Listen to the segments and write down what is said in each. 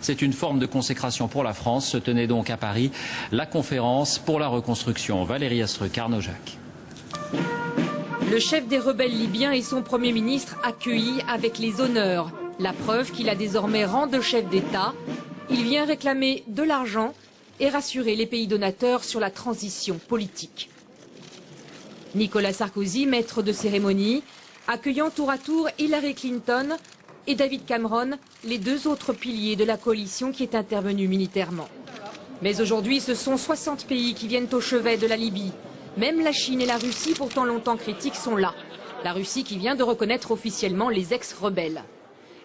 C'est une forme de consécration pour la France. Se tenait donc à Paris la conférence pour la reconstruction. Valérie Astruc-Arnaud-Jacques. Le chef des rebelles libyens et son Premier ministre accueillis avec les honneurs. La preuve qu'il a désormais rang de chef d'État. Il vient réclamer de l'argent et rassurer les pays donateurs sur la transition politique. Nicolas Sarkozy, maître de cérémonie, accueillant tour à tour Hillary Clinton et David Cameron, les deux autres piliers de la coalition qui est intervenue militairement. Mais aujourd'hui, ce sont 60 pays qui viennent au chevet de la Libye. Même la Chine et la Russie, pourtant longtemps critiques, sont là. La Russie qui vient de reconnaître officiellement les ex-rebelles.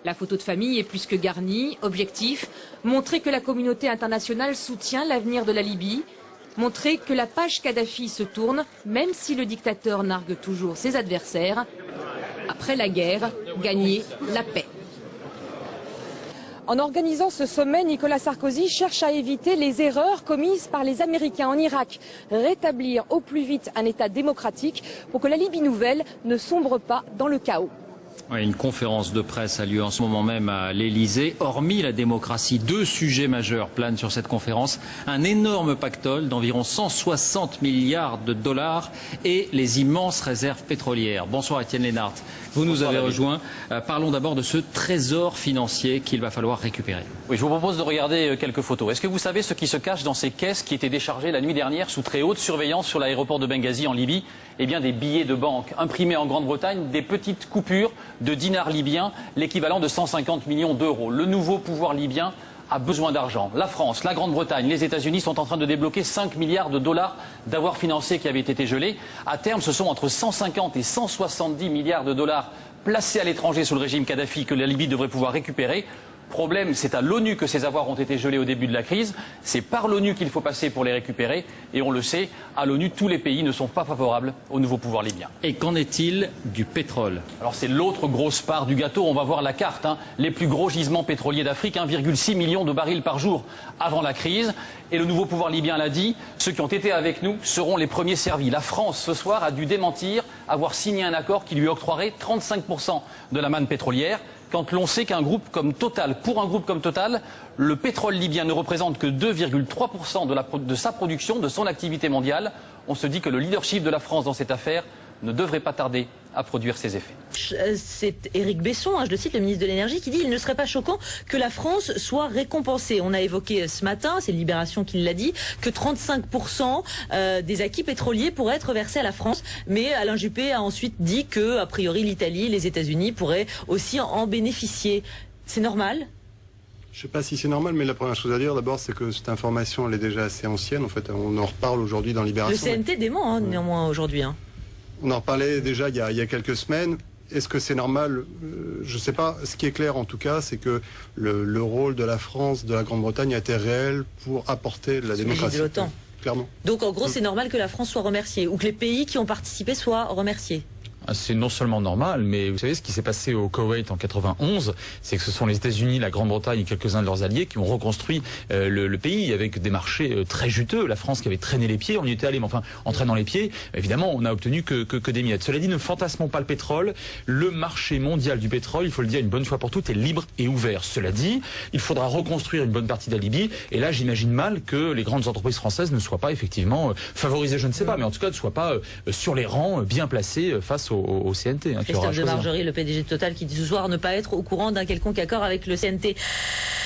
La photo de famille est plus que garnie. Objectif, montrer que la communauté internationale soutient l'avenir de la Libye. Montrer que la page Kadhafi se tourne, même si le dictateur nargue toujours ses adversaires. Après la guerre, gagner la paix. En organisant ce sommet, Nicolas Sarkozy cherche à éviter les erreurs commises par les Américains en Irak. Rétablir au plus vite un État démocratique pour que la Libye nouvelle ne sombre pas dans le chaos. Une conférence de presse a lieu en ce moment même à l'Elysée. Hormis la démocratie, deux sujets majeurs planent sur cette conférence. Un énorme pactole d'environ 160 milliards de dollars et les immenses réserves pétrolières. Bonsoir Étienne Lénart, vous nous avez rejoint. Parlons d'abord de ce trésor financier qu'il va falloir récupérer. Oui, je vous propose de regarder quelques photos. Est-ce que vous savez ce qui se cache dans ces caisses qui étaient déchargées la nuit dernière sous très haute surveillance sur l'aéroport de Benghazi en Libye? Eh bien des billets de banque imprimés en Grande-Bretagne, des petites coupures de dinars libyens, l'équivalent de 150 millions d'euros. Le nouveau pouvoir libyen a besoin d'argent. La France, la Grande-Bretagne, les États-Unis sont en train de débloquer 5 milliards de dollars d'avoirs financiers qui avaient été gelés. À terme, ce sont entre 150 et 170 milliards de dollars placés à l'étranger sous le régime Kadhafi que la Libye devrait pouvoir récupérer. Problème, c'est à l'ONU que ces avoirs ont été gelés au début de la crise. C'est par l'ONU qu'il faut passer pour les récupérer. Et on le sait, à l'ONU, tous les pays ne sont pas favorables au nouveau pouvoir libyen. Et qu'en est-il du pétrole? Alors c'est l'autre grosse part du gâteau. On va voir la carte. Les plus gros gisements pétroliers d'Afrique, 1,6 million de barils par jour avant la crise. Et le nouveau pouvoir libyen l'a dit, ceux qui ont été avec nous seront les premiers servis. La France, ce soir, a dû démentir avoir signé un accord qui lui octroierait 35% de la manne pétrolière. Quand l'on sait qu'un groupe comme Total, pour un groupe comme Total, le pétrole libyen ne représente que 2,3% de sa production, de son activité mondiale, on se dit que le leadership de la France dans cette affaire ne devrait pas tarder à produire ses effets. C'est Éric Besson, je le cite, le ministre de l'Énergie, qui dit qu'il ne serait pas choquant que la France soit récompensée. On a évoqué ce matin, c'est Libération qui l'a dit, que 35% des acquis pétroliers pourraient être versés à la France. Mais Alain Juppé a ensuite dit que, a priori, l'Italie, les États-Unis pourraient aussi en bénéficier. C'est normal ? Je ne sais pas si c'est normal, mais la première chose à dire d'abord, c'est que cette information, elle est déjà assez ancienne. En fait, on en reparle aujourd'hui dans Libération. Le CNT dément néanmoins aujourd'hui. On en reparlait déjà il y a quelques semaines. Est-ce que c'est normal? Je ne sais pas. Ce qui est clair en tout cas, c'est que le rôle de la France, de la Grande-Bretagne a été réel pour apporter de la démocratie. De l'OTAN. Clairement. Donc en gros, c'est normal que la France soit remerciée ou que les pays qui ont participé soient remerciés. C'est non seulement normal, mais vous savez ce qui s'est passé au Koweït en 91, c'est que ce sont les États-Unis, la Grande-Bretagne et quelques-uns de leurs alliés qui ont reconstruit le pays avec des marchés très juteux. La France qui avait traîné les pieds, on y était allé, mais enfin en traînant les pieds, évidemment, on n'a obtenu que des miettes. Cela dit, ne fantasmons pas le pétrole. Le marché mondial du pétrole, il faut le dire une bonne fois pour toutes, est libre et ouvert. Cela dit, il faudra reconstruire une bonne partie de la Libye. Et là, j'imagine mal que les grandes entreprises françaises ne soient pas effectivement favorisées, je ne sais pas, mais en tout cas ne soient pas sur les rangs bien placées face au CNT. Christophe de Margerie, le PDG de Total, qui dit ce soir ne pas être au courant d'un quelconque accord avec le CNT.